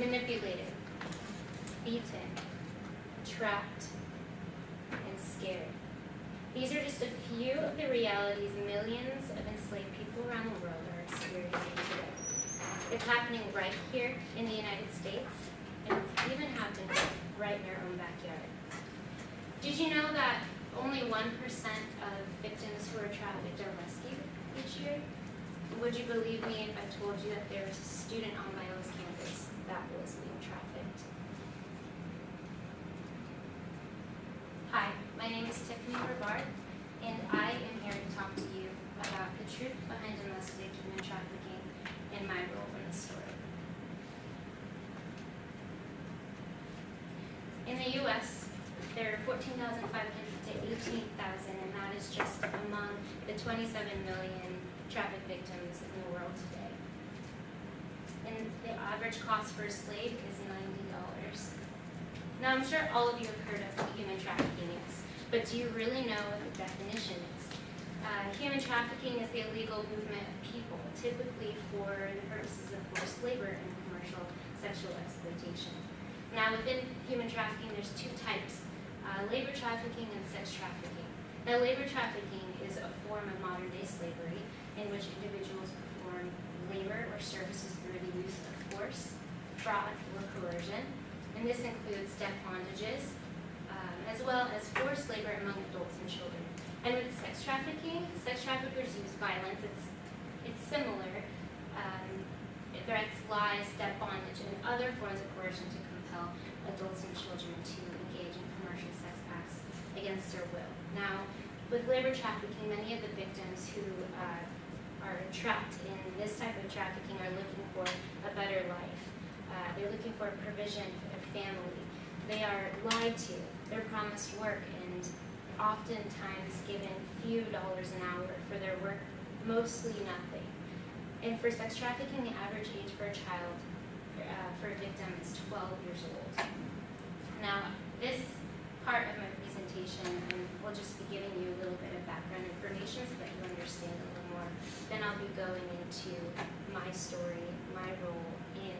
manipulated, beaten, trapped, and scared. These are just a few of the realities millions of enslaved people around the world are experiencing today. It's happening right here in the United States, and it's even happening right in our own backyard. Did you know that only 1% of victims who are trafficked are rescued each year? Would you believe me if I told you that there was a student on Biola's campus that was being trafficked? Hi, my name is Tiffany Brevard, and I am here to talk to you about the truth behind domestic human trafficking and my role in the story. In the U.S., there are 14,500 to 18,000, and that is just among the 27 million traffic victims in the world today. And the average cost for a slave is $90. Now, I'm sure all of you have heard of what human trafficking is, but do you really know what the definition is? Human trafficking is the illegal movement of people, typically for the purposes of forced labor and commercial sexual exploitation. Now, within human trafficking, there's two types, labor trafficking and sex trafficking. Now, labor trafficking is a form of modern-day slavery in which individuals perform labor or services through the use of force, fraud, or coercion. And this includes debt bondages, as well as forced labor among adults and children. And with sex trafficking, sex traffickers use violence. It's similar. Threats, lies, debt bondage, and other forms of coercion to compel adults and children to engage in commercial sex acts against their will. Now, with labor trafficking, many of the victims who are trapped in this type of trafficking are looking for a better life. They're looking for a provision for their family. They are lied to. They're promised work and oftentimes given few dollars an hour for their work, mostly nothing. And for sex trafficking, the average age for a child, for a victim, is 12 years old. Now, this part of my presentation, will just be giving you a little bit of background information so that you understand a little more. Then I'll be going into my story, my role in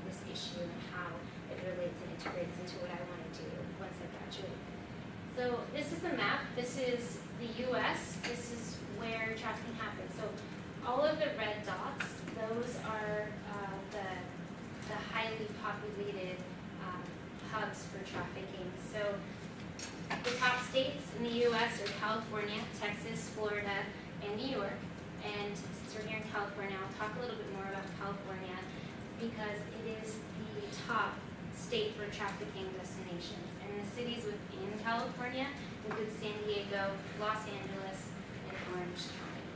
this issue, and how it relates and integrates into what I want to do once I graduate. So this is a map. This is the U.S. This is where trafficking happens. So all of the red dots, those are the highly populated hubs for trafficking. So the top states in the U.S. are California, Texas, Florida, and New York. And since we're here in California, I'll talk a little bit more about California because it is the top state for trafficking destinations. And the cities within California include San Diego, Los Angeles, and Orange County.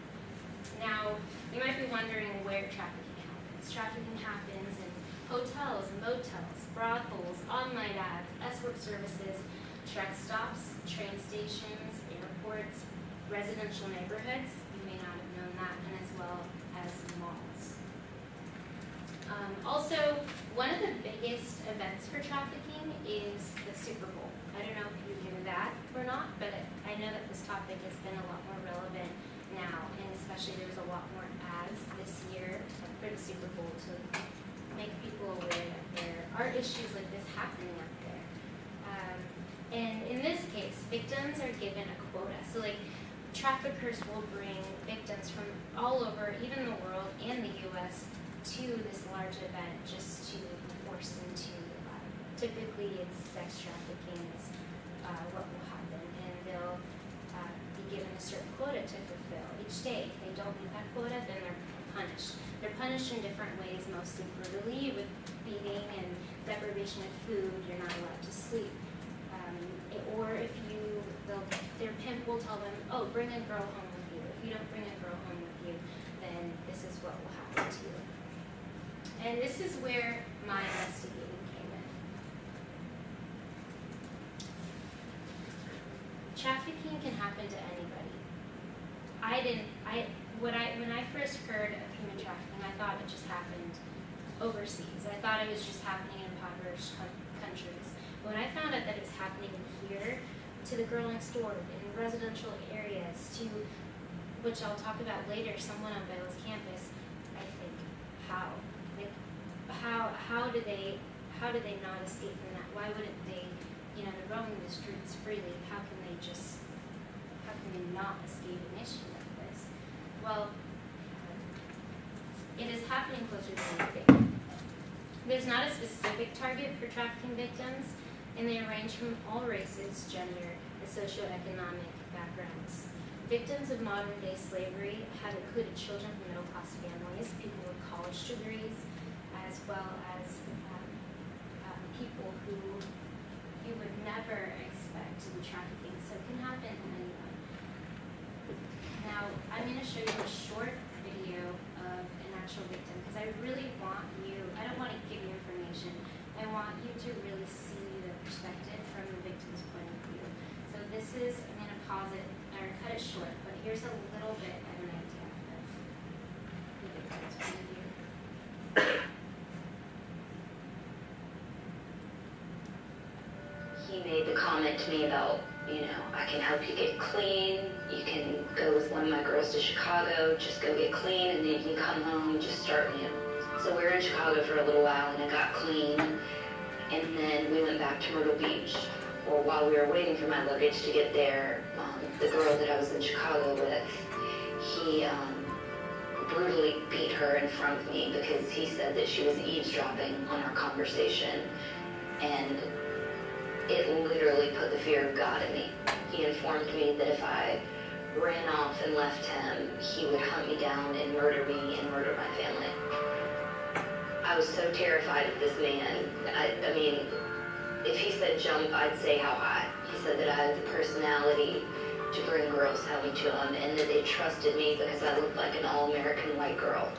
Now, you might be wondering where trafficking happens. Trafficking happens in hotels, motels, brothels, online ads, escort services, truck stops, train stations, airports, residential neighborhoods. You may not have known that, and as well as malls. Also, one of the biggest events for trafficking is the Super Bowl. I don't know if you knew that or not, but I know that this topic has been a lot more relevant now, and especially there's a lot more ads this year for the Super Bowl to make people aware that there are issues like this happening out there. And in this case, victims are given a quota. So like traffickers will bring victims from all over, even the world and the U.S., to this large event just to force them to, typically it's sex trafficking is what will happen, and they'll be given a certain quota to fulfill each day. If they don't meet that quota, then they're punished. They're punished in different ways, mostly brutally with beating and deprivation of food. You're not allowed to sleep. Or if their pimp will tell them, oh, bring a girl home with you. If you don't bring a girl home with you, then this is what will happen to you. And this is where my investigating came in. Trafficking can happen to anybody. When I first heard of human trafficking, I thought it just happened overseas. I thought it was just happening in impoverished countries. But when I found out that it was happening here, to the girl next door, in residential areas, to, which I'll talk about later, someone on Biola's campus, I think, how how do they not escape from that? Why wouldn't they, they're roaming the streets freely, how can they not escape an issue like this? Well, it is happening closer than you think. There's not a specific target for trafficking victims, and they range from all races, gender, and socioeconomic backgrounds. Victims of modern-day slavery have included children from middle-class families, people with college degrees, as well as people who you would never expect to be trafficking. So it can happen to anyone. Now, I'm going to show you a short video of an actual victim because I really want you, I don't want to give you information, I want you to really see the perspective from the victim's point of view. So this is, I'm going to pause it, or cut it short, but here's a little bit of an idea of the victim's point of view. He made the comment to me about, I can help you get clean. You can go with one of my girls to Chicago, just go get clean, and then you can come home and just start new. So we were in Chicago for a little while, and I got clean, and then we went back to Myrtle Beach. Well, while we were waiting for my luggage to get there, the girl that I was in Chicago with, he brutally beat her in front of me because he said that she was eavesdropping on our conversation, and it literally put the fear of God in me. He informed me that if I ran off and left him, he would hunt me down and murder me and murder my family. I was so terrified of this man. I mean, if he said jump, I'd say how high. He said that I had the personality to bring girls home to him, and that they trusted me because I looked like an all-American white girl.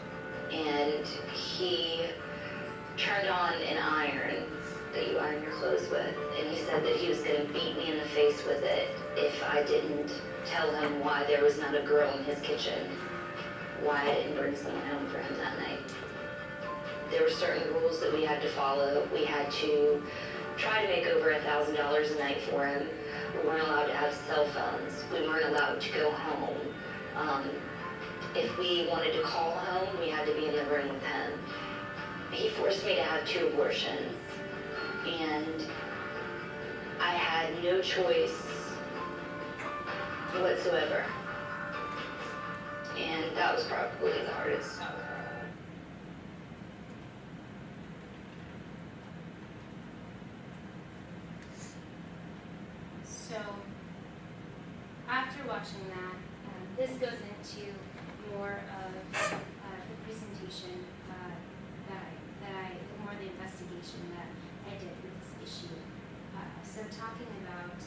And he turned on an iron that you iron your clothes with, and he said that he was going to beat me in the face with it if I didn't tell him why there was not a girl in his kitchen, why I didn't bring someone home for him that night. There were certain rules that we had to follow. We had to try to make over $1,000 a night for him. We weren't allowed to have cell phones. We weren't allowed to go home. If we wanted to call home, we had to be in the room with him. He forced me to have 2 abortions, and I had no choice whatsoever. And that was probably the hardest. So, after watching that, this goes into more of the presentation more the investigation that I did with this issue. So talking about,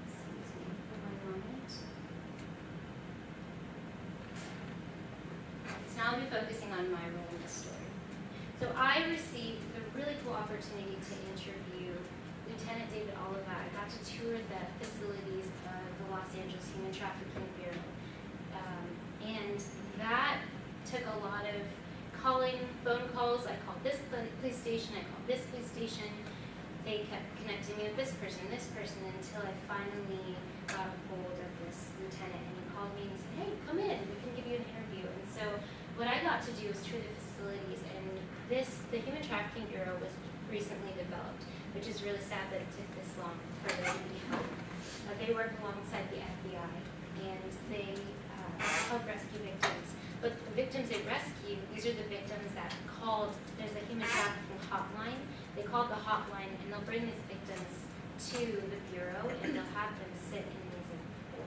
excuse me for one moment. So now I'll be focusing on my role in the story. So I received the really cool opportunity to interview Lieutenant David Oliva. I got to tour the facilities of the Los Angeles Human Trafficking Bureau. And that took a lot of calling, phone calls. I called this police station, I called this police station. They kept connecting me with this person, until I finally got a hold of this lieutenant. And he called me and he said, hey, come in, we can give you an interview. And so what I got to do was tour the facilities, and the Human Trafficking Bureau was recently developed, which is really sad that it took this long for them to be held. They work alongside the FBI, and they help rescue victims. But the victims they rescue, these are the victims that called, there's a human trafficking hotline. They called the hotline, and they'll bring these victims to the Bureau, and they'll have them sit in these,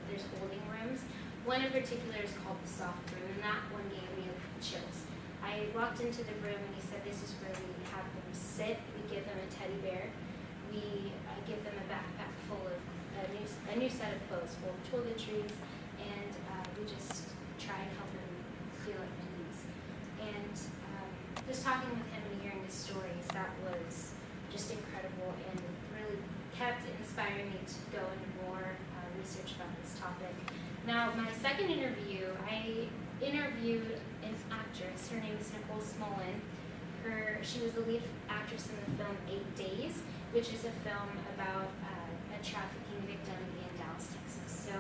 there's holding rooms. One in particular is called the soft room, and that one gave me chills. I walked into the room, and he said, this is where we have them sit. We give them a teddy bear. We give them a backpack full of a new set of clothes, full of toiletries, and we just try and help them feel at ease. And just talking with him and hearing his stories, that was just incredible and really kept inspiring me to go into more research about this topic. Now, my second interview, I interviewed an actress. Her name is Nicole Smolin. She was the lead actress in the film 8 Days, which is a film about a trafficking victim in Dallas, Texas. So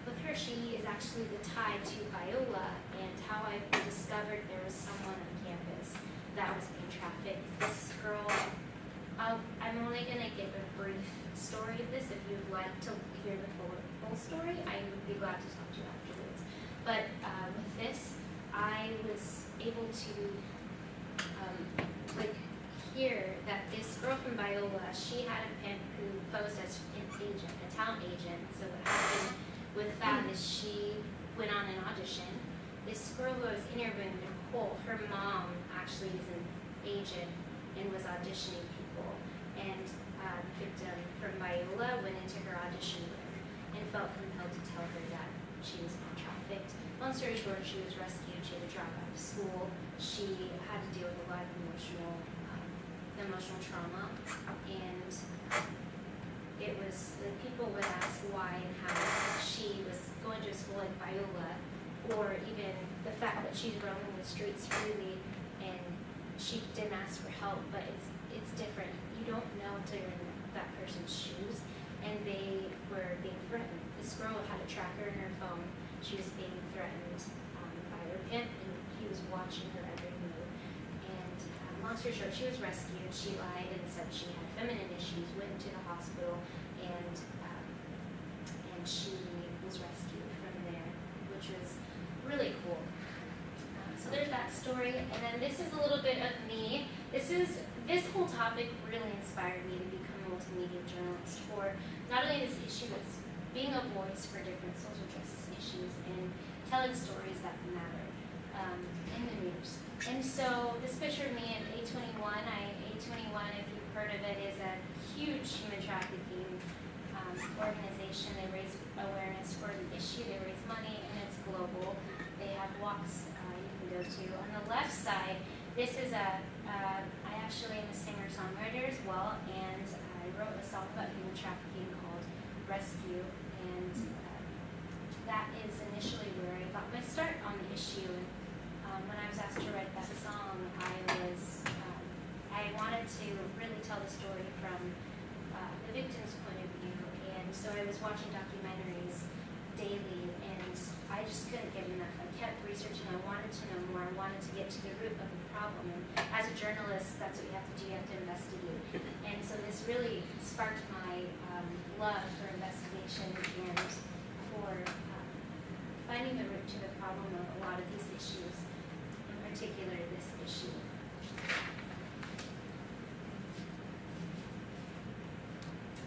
with her, she is actually the tie to Biola, and how I discovered there was someone on campus that was being trafficked. This girl, I'm only going to give a brief story of this. If you'd like to hear the full story, I would be glad to talk to you afterwards. But with this, I was able to hear that this girl from Biola, she had a pimp who posed as an agent, a talent agent. So what happened with that is she went on an audition. This girl who I was interviewing, Nicole, her mom actually is an agent and was auditioning people. And the victim from Biola went into her audition room and felt compelled to tell her that she was being trafficked. Long story short, she was rescued. She had to drop out of school. She had to deal with a lot of emotional trauma, and it was the people would ask why and how she was going to a school like Biola, or even the fact that she's roaming the streets freely and she didn't ask for help. But it's different. You don't know until you're in that person's shoes, and they were being threatened. This girl had a tracker in her phone. She was being threatened by her pimp, and he was watching her every move. And long story short, she was rescued. She lied and said she had feminine issues, went to the hospital, and she was rescued from there, which was really cool. So there's that story, and then this is a little bit of me. This whole topic really inspired me to become a multimedia journalist for not only this issue, but being a voice for different social justice issues and telling stories that matter in the news. And so this picture of me at A21, A21, if you've heard of it, is a huge human trafficking organization. They raise awareness for the issue, they raise money, and it's global. They have walks you can go to. On the left side, this is I actually am a singer-songwriter as well, and I wrote a song about human trafficking called Rescue, and that is initially where I got my start on the issue. And when I was asked to write that song, I wanted to really tell the story from the victim's point of view, and so I was watching documentaries daily, and I just couldn't get enough. I kept researching. I wanted to know more. I wanted to get to the root of the problem. And as a journalist, that's what you have to do. You have to investigate. And so this really sparked my love for investigation and for finding the root to the problem of a lot of these issues, in particular this issue.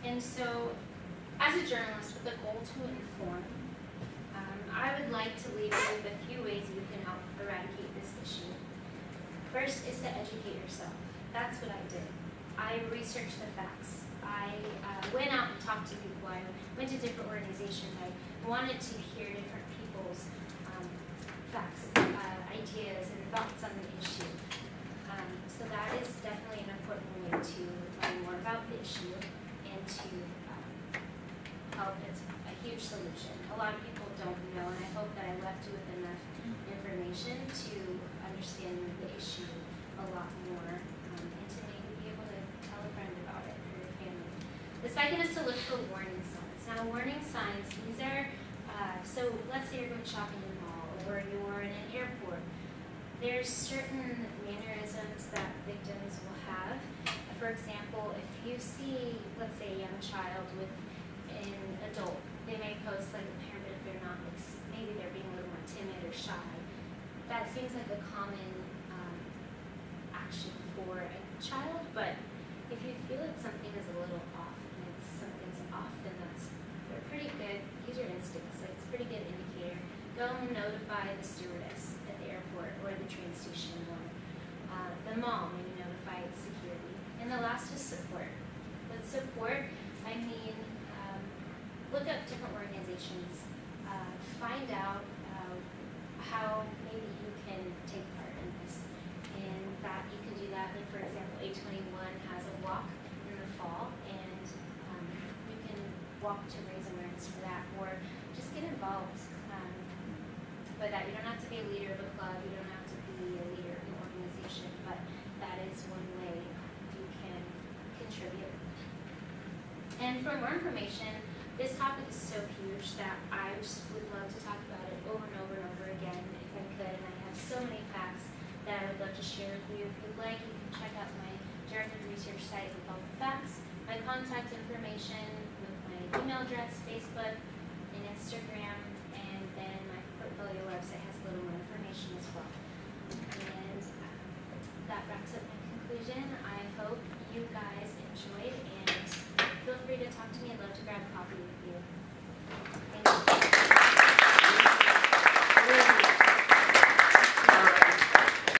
And so, as a journalist with the goal to inform, I would like to leave you with a few ways you can help eradicate this issue. First is to educate yourself. That's what I did. I researched the facts. I went out and talked to people. I went to different organizations. I wanted to hear different people's facts, ideas, and thoughts on the issue. So that is definitely an important way to learn more about the issue and to help. It's a huge solution. A lot of people don't know, and I hope that I left you with enough information to understand the issue a lot more, and to maybe be able to tell a friend about it or your family. The second is to look for warning signs. Now, warning signs, these are, so let's say you're going shopping in a mall or you're in an airport. There's certain mannerisms that victims will have. For example, if you see, let's say, a young child with an adult, they may pose like a parent, but if they're not, maybe they're being a little more timid or shy. That seems like a common action for a child, but if you feel that something is a little off, and something's off, then they're pretty good. Use your instincts. Like, it's a pretty good indicator. Go and notify the stewardess at the airport or the train station, or the mall. Maybe notify security. And the last is support. With support, I mean, look up different organizations. Find out how maybe you can take part in this. And that you can do that. Like, for example, A21 has a walk in the fall, and you can walk to raise awareness for that, or just get involved. But that you don't have to be a leader of a club, you don't have to be a leader of an organization, but that is one way you can contribute. And for more information, This topic is so huge that I just would love to talk about it over and over and over again if I could, and I have so many facts that I would love to share with you. If you'd like, you can check out my directed research site with all the facts, my contact information with my email address, Facebook, and Instagram, and then my portfolio website has a little more information as well. And that wraps up my conclusion. I hope you guys enjoyed, and feel free to talk to me. I'd love to grab a copy with you.